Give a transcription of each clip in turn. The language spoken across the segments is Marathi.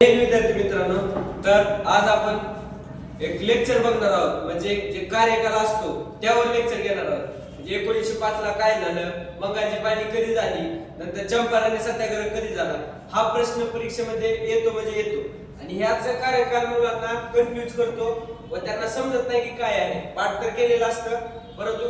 विद्यार्थी मित्रांनो, तर आज आपण एक लेक्चर बघणार आहोत. म्हणजे जे कार्यकाल असतो त्यावर लेक्चर घेणार आहोत. म्हणजे 1905 ला काय झालं, बंगालची पाणी कधी झाली, नंतर चंपारण्य सत्याग्रह कधी झाला, हा प्रश्न परीक्षेमध्ये येतो म्हणजे येतो. आणि ह्याच कार्यकाल मुलांना कन्फ्युज करतो व त्यांना समजत नाही की काय आहे. पाठ तर केलेलं असतं परंतु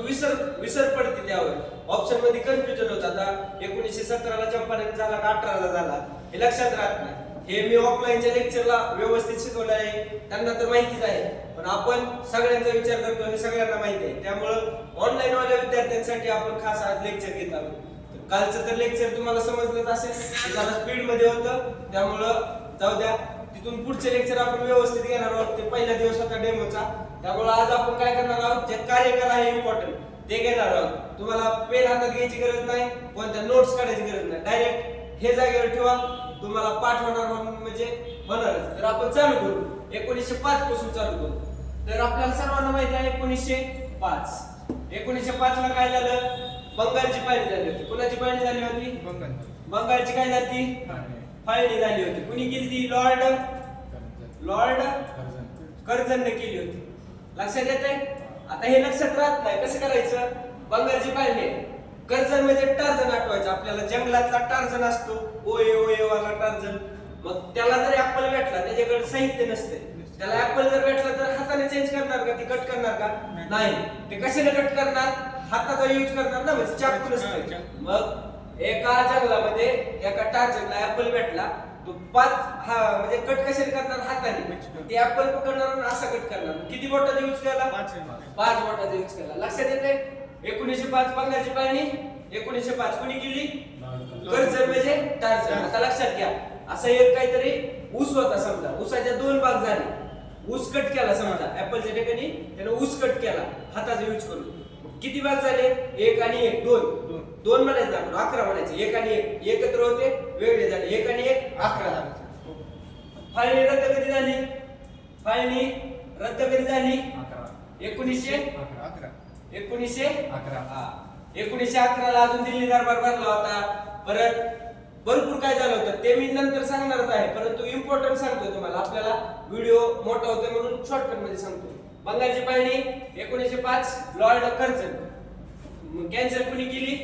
विसर पडते त्यावर. ऑप्शन मध्ये कन्फ्युजन होतं. आता 1917 ला चंपारण्य झाला का 18 ला झाला हे लक्षात राहत नाही. हे मी ऑफलाईनच्या लेक्चरला व्यवस्थित शिकवलं आहे, त्यांना तर माहितीच आहे. पण आपण सगळ्यांचा विचार करतो हे सगळ्यांना माहिती आहे. त्यामुळं ऑनलाईन वाल्या विद्यार्थ्यांसाठी आपण खास आज लेक्चर घेत आहोत. कालचं तर लेक्चर तुम्हाला समजलंच असेल, जरा स्पीड मध्ये होतं, त्यामुळं जाऊ द्या. तिथून पुढचे लेक्चर आपण व्यवस्थित घेणार आहोत. ते पहिला दिवस होता डेमोचा, त्यामुळे आज आपण काय करणार आहोत, जे कार्यकाल आहे इम्पॉर्टंट ते घेणार आहोत. तुम्हाला पेन हातात घ्यायची गरज नाही, कोणत्या नोट्स काढायची गरज नाही, डायरेक्ट हे जागेवर ठेवा, तुम्हाला पाठ होणार म्हणजे होणारच. तर आपण चालू करू. 1905 पासून चालू करू. तर आपल्याला सर्वांना माहिती आहे 1905. 1905 ला काय झालं, बंगालची पाळणी झाली होती. कुणाची पाळणी झाली होती? बंगालची काय झाली, फाळणी झाली होती. कुणी केली ती? लॉर्ड कर्झनने केली होती. लक्षात येतंय? आता हे लक्षात राहत नाही, कसं करायचं. बंगालची पाळणी, कर्झन म्हणजे टार्झन आठवायचं आपल्याला. जंगलातला टार्झन असतो, ओये ओये वाला टार्झन. मग त्याला जर ऍपल भेटला, त्याच्याकडे साहित्य नसते, त्याला ऍपल जर भेटला तर हाताने चेंज करणार का, ती कट करणार का? नाही. ते कशाने कट करणार? हाताचा यूज करणार ना, म्हणजे चाकू नसते. मग एका जंगलामध्ये एका टार्झनला ऍपल भेटला, तो 5 म्हणजे कट कशाने करणार? हाताने. ते ऍपल पकडणार आणि असा कट करणार. किती बोटाचा यूज केला? 5 बोटाचा यूज केला. लक्षात येते? 1905 बंगालची पाळणी 1905 कोणी केली? कर्झन म्हणजे टार्झन. आता लक्षात घ्या, असं एक काहीतरी ऊस होता समजा, ऊसाच्या 2 भाग झाले, ऊस कट केला समजा, ऍपलच्या ठिकाणी त्याने ऊस कट केला हाताचा यूज करून. किती भाग झाले? 1 आणि 1 2 म्हणायचं ना, 11 म्हणायचे. 1 आणि 1 एकत्र होते, वेगळे झाले. 1 आणि 1 11 झाले. फाळणी रद्द कधी झाली? फाळणी रद्द कधी झाली? 1911. 1911 ला अजून दिल्ली दरबार भरला होता. परत भरपूर काय झालं होतं ते मी नंतर सांगणारच आहे, परंतु इम्पॉर्टंट सांगतोय तुम्हाला. आपल्याला व्हिडिओ मोठा होतोय म्हणून शॉर्टकट मध्ये सांगतोय. बंगालची पाळणी 1905 लॉर्ड कर्झन. कॅन्सल कुणी केली?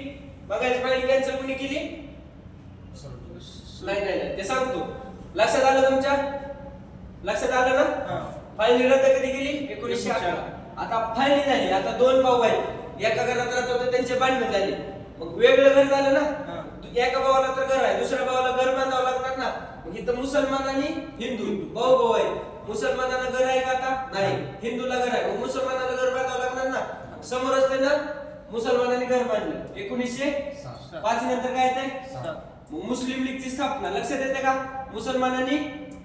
बंगालची पाळणी कॅन्सल कुणी केली? नाही ते सांगतो. लक्षात आलं तुमच्या? लक्षात आलं ना? फाळणी रद्द कधी केली? 1911. आता फाळणी झाली. आता 2 भाऊ आहेत, एका घरात राहत होते, त्यांचे भांडण झाले. मग वेगळं घर झालं ना. एका भावाला तर घर आहे, दुसऱ्या भावाला घर बांधावं लागणार ना. मग इथं मुसलमान आणि हिंदू भाऊ आहेत. मुसलमानाला घर आहे का? आता नाही. हिंदूला घर आहे, मग मुसलमानाला घर बांधावं लागणार ना. समोरच ते ना मुसलमानांनी घर बांधलं. 1905 नंतर काय येते? मुस्लिम लीगची स्थापना. लक्षात येते का? मुसलमानांनी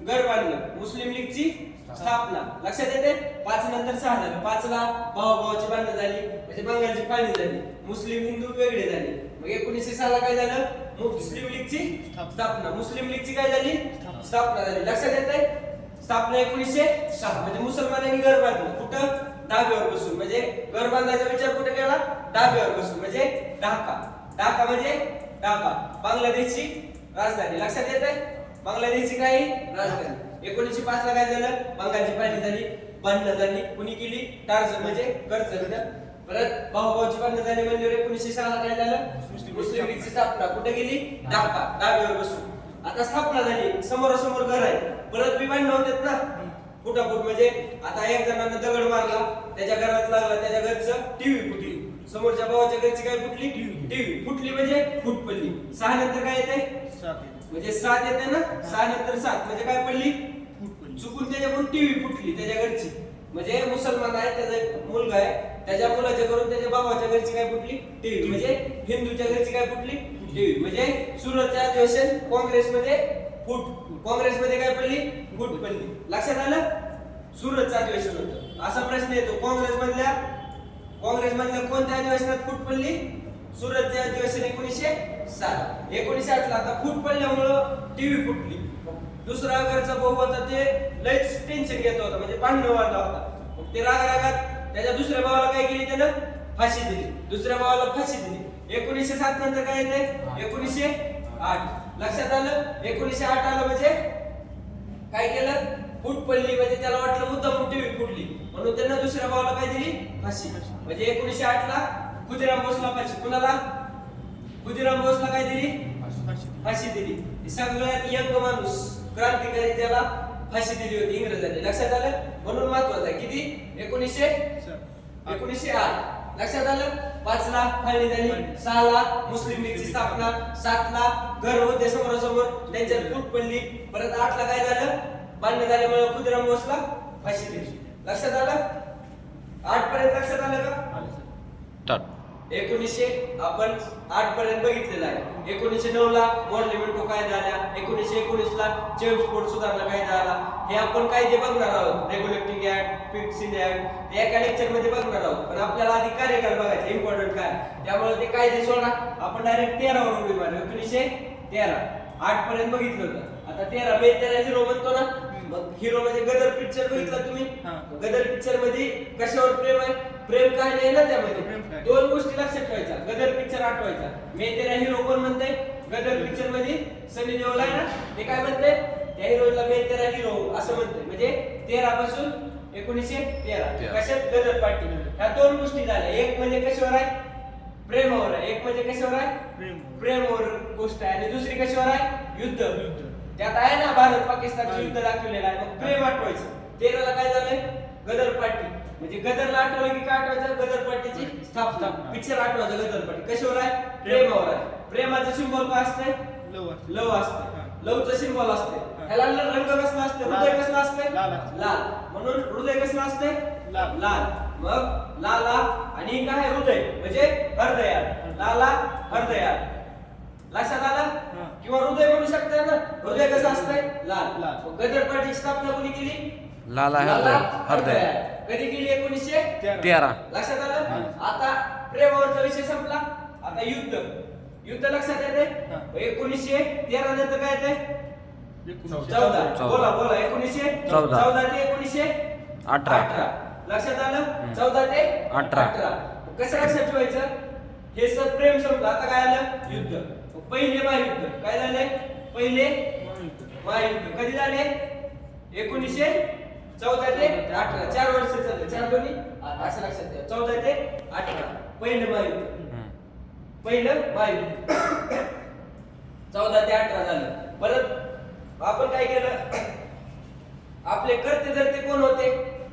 घर बांधलं, मुस्लिम लीगची स्थापना. लक्षात येते? 5 नंतर 6 झालं. 5 ला भावाची भांडणं झाली, म्हणजे बंगालची पाळणी झाली, मुस्लिम हिंदू वेगळे झाले. मग 1906 ला काय झालं? मुस्लिम लीगची स्थापना. मुस्लिम लीगची काय झाली? स्थापना झाली. लक्षात येते? स्थापना 1906. म्हणजे मुसलमानांनी घर बांधलं. कुठं? ढाब्यावर बसून. म्हणजे घर बांधायचा विचार कुठे केला? ढाब्यावर बसून. म्हणजे ढाका म्हणजे ढाका, बांगलादेशची राजधानी. लक्षात येते? बांगलादेशची काही राजधानी. 1905 ला काय झालं? बंगालची पाळणी झाली, भांडणं झाली. कुणी केली? टार्झन म्हणजे कर्झन. परत भाऊची भांडणं झाली म्हणजे 1906 ला काय झालं? मुस्लिम लीगची स्थापना. कुठे गेली? ढाका, ढाब्यावर बसून. आता स्थापना झाली, समोरासमोर घर आहे, परत बी भांडणं होतात ना फुटाफूट. म्हणजे आता एक जणांना दगड मारला, त्याच्या घरात लागला, त्याच्या घरचं टीव्ही फुटली. समोरच्या भावाच्या घरची काय फुटली? टीव्ही फुटली म्हणजे फूट पडली. 6 नंतर काय येते? म्हणजे 7 येते ना. 6 नंतर 7 म्हणजे काय पडली? चुकून त्याच्याकडून टीव्ही फुटली त्याच्या घरची. म्हणजे मुसलमान आहे, त्याचा मुलगा आहे, त्याच्या मुलाच्या घरून त्याच्या भावाच्या घरची काय फुटली? टीव्ही. म्हणजे हिंदूच्या घरची काय फुटली? टीव्ही. म्हणजे सुरतचे अधिवेशन काँग्रेसमध्ये फूट. काँग्रेसमध्ये काय पडली? फूट पडली. लक्षात आलं? सुरतचं अधिवेशन होतं. असा प्रश्न येतो, काँग्रेसमधल्या कोणत्या अधिवेशनात फूट पडली? सुरतचे अधिवेशन 1907. 1908 ला आता फूट पडल्यामुळं टीव्ही फुटली. दुसरा घरचा भाऊ होता, ते लयच टेन्शन घेत होता, म्हणजे भांडण वाढला होता. मग ते रागात त्याच्या दुसऱ्या भावाला काय केली? त्यानं फाशी दिली. दुसऱ्या भावाला फाशी दिली. 1907 नंतर काय येते? 1908. लक्षात आलं? 1908 आलं म्हणजे काय केलं, फूट पडली, म्हणजे त्याला वाटलं मुद्दाम टीव्ही फुटली, म्हणून त्यांना दुसऱ्या भावाला काय दिली, फाशी. म्हणजे 1908 ला खुदिराम बोसला फाशी. कुणाला, खुदिराम बोसला काय दिली, फाशी दिली. सगळ्यात यंग माणूस क्रांतिकारी त्याला फाशी दिली होती इंग्रजांनी. लक्षात आलं, म्हणून महत्वाचं आहे. किती, 1908. लक्षात आलं. 5 ला फाळणी झाली, 6 ला मुस्लिम लीगची स्थापना, 7 ला घर होते समोरासमोर, त्यांच्यात फूट पडली. परत 8 ला काय झालं, मान्य झाल्यामुळे खुदिराम बोसला फाशी दिली. लक्षात आलं, 8 पर्यंत लक्षात आलं का? 1908 पर्यंत बघितलेलं आहे. 1909 ला मॉन्युमेंटो कायदा आला, 1919 ला जेम्स सुधारणा कायदा आला. हे आपण कायदे बघणार आहोत, रेग्युलेटिंग ऍक्ट, फिक्सिंग ऍक्ट, ते एका लेक्चर मध्ये बघणार आहोत. पण आपल्याला आधी कार्यकाळ बघायचं, इम्पॉर्टंट काय, त्यामुळे ते कायदे सोडा, आपण डायरेक्ट 13 वर उडी मारू. 1913. 8 पर्यंत बघितलं होतं, आता 13 मे 13 हिरो म्हणतो ना. मग हिरो म्हणजे गदर पिक्चर बघितला तुम्ही, गदर पिक्चर मध्ये कशावर प्रेम आहे, प्रेम काय नाही ना त्यामध्ये. 2 गोष्टी लक्षात ठेवायच्या, गदर पिक्चर आठवायचा. मे 13 हिरो कोण म्हणते, गदर पिक्चर मध्ये सनी देओल आहे ना, ते काय म्हणते, त्या हिरोला मे 13 हिरो असं म्हणते. म्हणजे 13 पासून 1913 कशात, गदर पार्टी. ह्या 2 गोष्टी झाल्या. एक म्हणजे कशावर आहे, प्रेमावर आहे. एक म्हणजे कशावर आहे, प्रेमावर गोष्ट आहे. आणि दुसरी कशावर आहे, युद्ध. त्यात आहे ना भारत पाकिस्तानचं युद्ध दाखवलेलं आहे. मग प्रेम आठवायचं. 13 ला काय झालंय, गदर पार्टी. म्हणजे गदरला आठवलं की काय आठवायचं, गदर पार्टीची स्थापना. पिक्चर आठवायचं, गदर पार्टी कशावर आहे, प्रेमावर आहे. प्रेमाचं सिंबल काय असते, लव असते. लवचं सिंबल असते. ह्याला रंग कसला असते, हृदय कसला असते, लाल. म्हणून हृदय कसला असते, लाल. मग लाला आणि काय हृदय म्हणजे हृदयात, लाला हृदयात. लक्षात आलं, किंवा हृदय म्हणू शकता ना, हृदय कसं असतंय, लाल. गदर पार्टीची स्थापना कोणी केली, लाला हृदय. कधी केली, 1913. लक्षात आलं. आता प्रेमावरचा विषय संपला, आता युद्ध. युद्ध लक्षात येते. 1913 नंतर काय येते, 14. बोला बोला, 1914 ते 1918. लक्षात आलं, 14 ते 18. कसं लक्षात ठेवायचं, हे सर प्रेम संपलं, आता काय आलं, युद्ध. पहिले महायुद्ध. काय झाले, पहिले महायुद्ध कधी झाले, 1914 ते 18. 4 वर्ष चालले, 4 दोन्ही असं लक्षात ठेवा. 14 ते 18 पहिलं महायुद्ध. पहिलं महायुद्ध 14 ते 18 झालं. परत आपण काय केलं, आपले कर्ते धरते कोण होते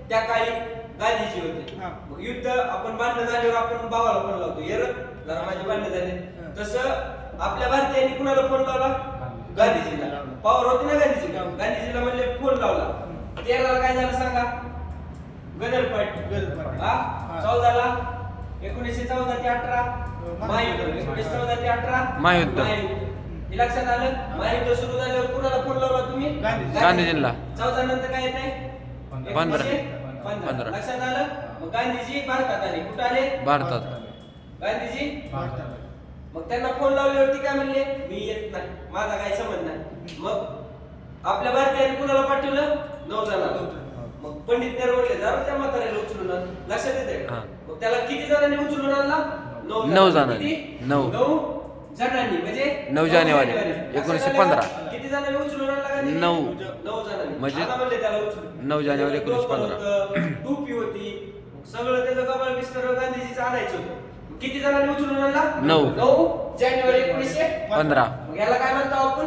त्या काळी, गांधीजी होते. मग युद्ध आपण भांडण झाल्यावर आपण भावाला फोन लावतो, ये जरा माझे भांडण झाले. तसं आपल्या भारतीयांनी कुणाला फोन लावला, गांधीजीला. पॉवर होती ना गांधीजी, गांधीजीला म्हणले फोन लावला. 13 ला काय झालं सांगा, गदर पार्टी. 14 ला 1914 ते 18 महायुद्ध. 1914 ते 18 महायुद्ध. हे लक्षात आलं. महायुद्ध सुरू झाल्यावर कुणाला फोन लावला तुम्ही, गांधीजींना. 14 नंतर काय येते, 15. लक्षात आलं. मग गांधीजी भारतात आले. कुठं आले, भारतात. गांधीजी भारतात. मग त्यांना फोन लावल्यावरती काय म्हणले, मी येत नाही, माझा काही संबंध नाही. मग आपल्या भारतीयांनी कुणाला पाठवलं, 9 जणांना. मग पंडित नेहरू म्हणले जरा त्या म्हाताऱ्याला उचलून आण. लक्षात येते. मग त्याला किती जणांनी उचलून आणला, 9 जणांनी. 9 जणांनी. म्हणजे 9 जानेवारी 1915. किती जणांनी उचलून आणला, 9 जणांनी. म्हणजे आता म्हणले त्याला उचलून. 9 जानेवारी 1915. टोपी होती, सगळं त्याचं कपाळ बिस्तर गांधीजीचं आणायचं होतं. किती जणांनी उचलून आणला, 9 जानेवारी 1915. मग याला काय म्हणतो आपण,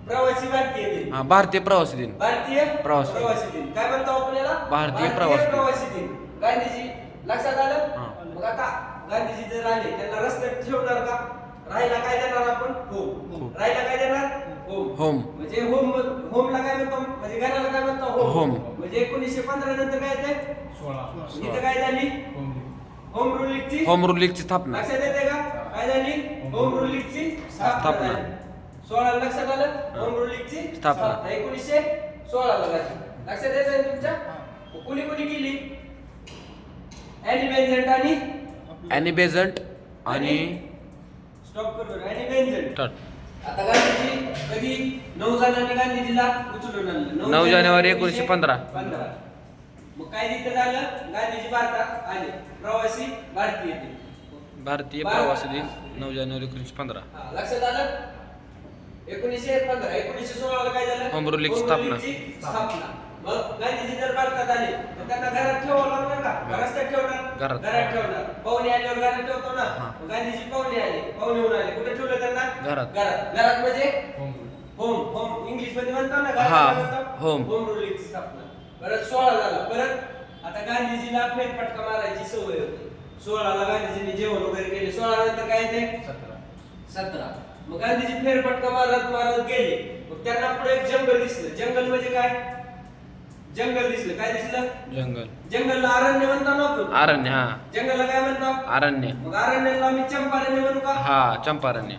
प्रवासी भारतीय दिन. भारतीय प्रवासी दिन. भारतीय प्रवासी दिन काय म्हणतो आपण याला, भारतीय प्रवासी दिन. गांधीजी. लक्षात आलं. मग आता गांधीजी जर आले, त्यांना रस्त्यात ठेवणार का, राहायला काय देणार आपण, होम. राहायला काय देणार, होम. म्हणजे होमला काय म्हणतो, म्हणजे घराला काय म्हणतो, होम. म्हणजे 1915 नंतर काय येते, 16. इथं काय झाली, होम रूल लीगची स्थापना. लक्षात येते का, काय झाली, होम रूल लीगची स्थापना. 16 लक्षात आलं, होम रूल लीगची स्थापना 1916 ला झाली. लक्षात येते तुमच्या. कुणी कुणी केली, ॲनी बेझंट आणि स्टॉप करू, ॲनी बेझंट. आता गांधीजी कधी, 9 जणांनी गांधीजीला उचलून आणलं, 9 जानेवारी 1915. मग काय तिथं झालं, गांधीजी भारतात आले, प्रवासी भारतीय दिन. भारतीय प्रवासी दिन 9 जानेवारी 1915. लक्षात आलं. 1915 1916 ला काय झालं? होम रुलिंगची स्थापना. स्थापना. मग गांधीजी जर भारतात आले तर त्यांना घरात ठेवावं लागणार का? हा. रस्त्यात ठेवणार? घरात. ठेवणार. पाहुणे आल्यावर घरात ठेवतो ना. हा. मग गांधीजी पाहुणे आले, पाहुणे होऊन आले, कुठे ठेवलं त्यांना? घरात. घरात म्हणजे होम इंग्लिश मध्ये म्हणतो ना हा, घरात होम. होम रुलिंगची स्थापना. परत 16 झाला. परत आता गांधीजीला फेरफटका मारायची सवय होती. 16 ला गांधीजींनी जेवण वगैरे केले. 16 नंतर काय ते 17. मग गांधीजी फेरफटका मारत गेले. मग त्यांना पुढे एक जंगल दिसलं. जंगल म्हणजे काय? जंगल दिसलं. काय दिसलं? जंगल. जंगलला अरण्य म्हणता ना आपण. अरण्य. हा, जंगलला काय म्हणतात? अरण्य. मग अरण्याला मी चंपारण्य म्हणू का? हा, चंपारण्य.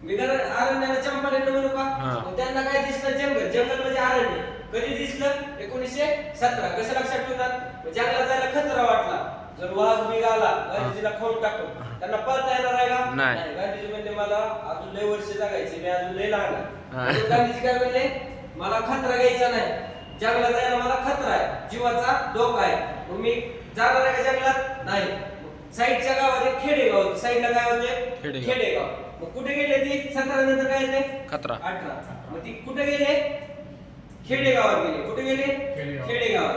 मी अरण्याला चंपारण्य म्हणू का? हा. मग त्यांना काय दिसलं? जंगल म्हणजे अरण्य. कधी दिसलं? 1917. कसं लक्षात ठेवतात? जंगलात जायला खतरा वाटला. जर वाघ बिग आला गांधीजीला खाऊन टाकतो, त्यांना पळता येणार आहे का? नाही. गांधीजी म्हणले मला अजून लय वर्ष जगायचे, मी अजून लय लहान आहे. हा. म्हणून गांधीजी काय म्हणले? मला खतरा घ्यायचा नाही. जंगलात जायला मला खतरा आहे, जीवाचा धोका आहे. मग मी जाणार आहे का जंगलात? नाही. साईडच्या गावात एक खेडेगाव होतं. साईडला काय होते? खेडेगाव. मग कुठे गेले ती? 17 नंतर काय येते? खतरा. 18. मग ती कुठे गेले? खेडेगावात गेले. कुठे गेले? खेडेगावात.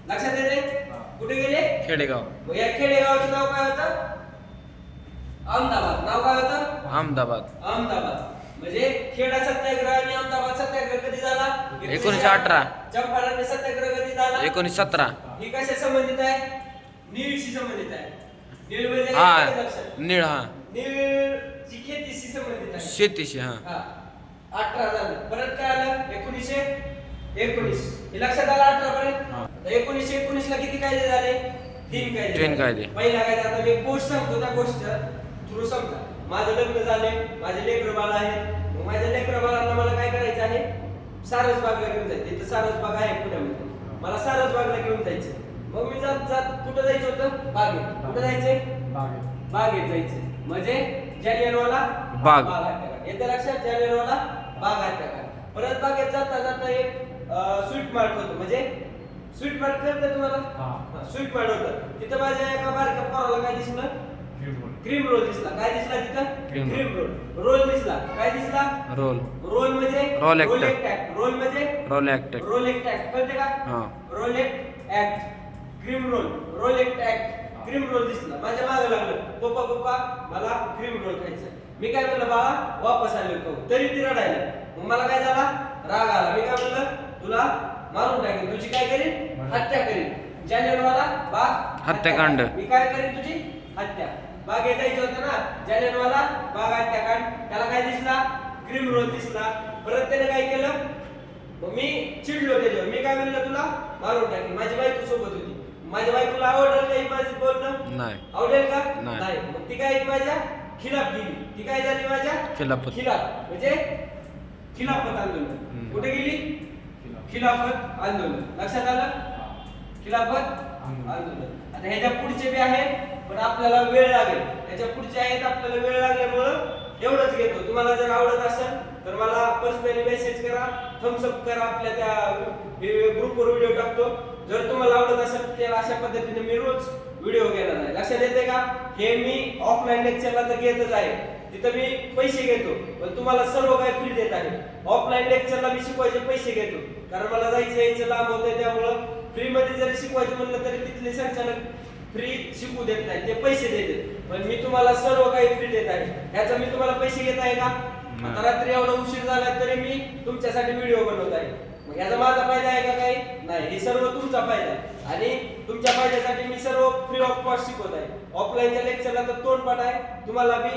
लक्षात येते? कुठे गेले? खेडेगाव. मग या खेडेगावाचं नाव काय होतं? अहमदाबाद. नाव काय होतं? अहमदाबाद. अहमदाबाद. म्हणजे खेडा सत्याग्रह आणि अहमदाबाद सत्याग्रह कधी झाला? 1918. चंपारण्य सत्याग्रह कधी झाला? 1917. ही कशा संबंधित आहे? नीळशी संबंधित आहे. नीळ म्हणजे काय हा, लक्षात? निळ. हा, नीळची शेतीशी संबंधित आहे. शेतीशी. हा, हा. 18 झालं. परत काय आलं? 1919. हे लक्षात आलं 18 पर्यंत? हा. 1919 ला किती कायदे झाले? 3 कायदे. पहिला कायदा आता मी गोष्ट सांगतो, त्या गोष्टीच्या थ्रू समजा. माझं लग्न झाले, माझे लेकरं बाळ आहेत. मग माझ्या लेकरं बाळांना मला काय करायचं आहे? सारसबागला घेऊन जायचं. इथं सारसबाग आहे पुण्यामध्ये. मला सारसबागला घेऊन जायचं. मग मी जात कुठं जायचं होतं? बागेत. कुठं जायचंय? बागेत जायचं. म्हणजे जालियनवाला बाग. हत्याकांड. येतं लक्षात? जालियनवाला बाग हत्याकांड. परत बागेत जाता जाता एक स्वीट मार्ट होतं. म्हणजे स्वीट मार्ट कळतं तुम्हाला? स्वीट मार्ट होतं. तिथं माझ्या एका बारक्या पोराला काय दिसलं? क्रीम रोल दिसला. काय दिसला तिथं? Cream roll. रोल दिसला. काय दिसला? रोल. रोल म्हणजे roll roll act. Act. Roll म्हणजे रोल ऍक्ट. Roll act. कळते का? हा. Roll act. Cream roll. Roll act. Cream roll दिसला. माझ्या मागे लागलं, पप्पा मला क्रीम रोल खायचं. मी काय म्हणलं, बाळा वापस आले होतो. तरी ती रडायला. मग मला काय झाला? राग आला. मी काय म्हणलं, तुला मारून टाकेन. तुझी काय करीन? हत्या करीन. जालियनवाला बाग हत्याकांड. मी काय करीन? तुझी हत्या. बागेत जायचं होतं ना, जालियनवाला बाग हत्याकांड. त्याला काय दिसला? क्रीम रोल दिसला. परत त्याने काय केलं? मग मी चिडलो त्याच्यावर. मी काय म्हणलं, तुला मारून टाकेन. माझी बायको सोबत होती. माझ्या बायकोला आवडेल का ही माझी बोलणं? नाही. आवडेल का? नाही. मग ती काय माझ्या खिलाफ गेली. ती काय झाली? माझ्या खिलाफत. खिलाफ म्हणजे खिलाफत आंदोलन. कुठे गेली? खिलाफत आंदोलन. लक्षात आलं? खिलाफत आंदोलन. आता ह्याच्या पुढचे बी आहेत, पण आपल्याला वेळ लागेल. ह्याच्या पुढचे आहेत, आपल्याला वेळ लागल्यामुळं एवढंच घेतो. तुम्हाला जर आवडत असेल तर मला पर्सनली मेसेज करा, थम्स अप करा. आपल्या त्या ग्रुपवर व्हिडिओ टाकतो. जर तुम्हाला आवडत असेल तर अशा पद्धतीने मी रोज व्हिडिओ घेणार आहे. लक्षात येते का? हे मी ऑफलाईन लेक्चरला तर घेतच आहे, तिथं मी पैसे घेतो, पण तुम्हाला सर्व काही फ्री देत आहे. ऑफलाईन लेक्चरला मी शिकवायचे पैसे घेतो, कारण मला जायचं यायचं लांब होतंय. त्यामुळं फ्री मध्ये जरी शिकवायचं म्हणलं तरी तिथले संचालक फ्री शिकू देत नाही, ते पैसे देतात. पण मी तुम्हाला सर्व काही फ्री देत आहे. ह्याचा मी तुम्हाला पैसे घेत आहे का? आता रात्री एवढा उशीर झाला तरी मी तुमच्यासाठी व्हिडिओ बनवत आहे. मग याचा माझा फायदा आहे का? काही नाही. हे सर्व तुमचा फायदा आहे आणि तुमच्या फायद्यासाठी मी सर्व फ्री ऑफ कॉस्ट शिकवत आहे. ऑफलाईनच्या लेक्चरला तर तोंडपाठ आहे, तुम्हाला बी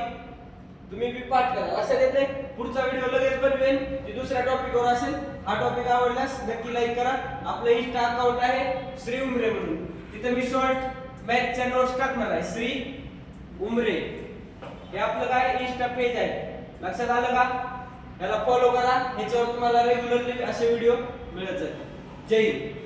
तुम्ही बी पाठ करा. लक्षात येते? पुढचा व्हिडिओ लगेच बनवेन, ती दुसऱ्या टॉपिकवर असेल. हा टॉपिक आवडल्यास नक्की लाईक करा. आपलं इंस्टा अकाउंट आहे श्री उमरे म्हणून, तिथे मी शॉर्ट मॅथच्या नोट्स टाकणार आहे. श्री उमरे हे आपलं काय इंस्टा पेज आहे. लक्षात आलं का? याला फॉलो करा. ह्याच्यावर तुम्हाला रेग्युलरली असे व्हिडिओ मिळत जातील. जय हिंद.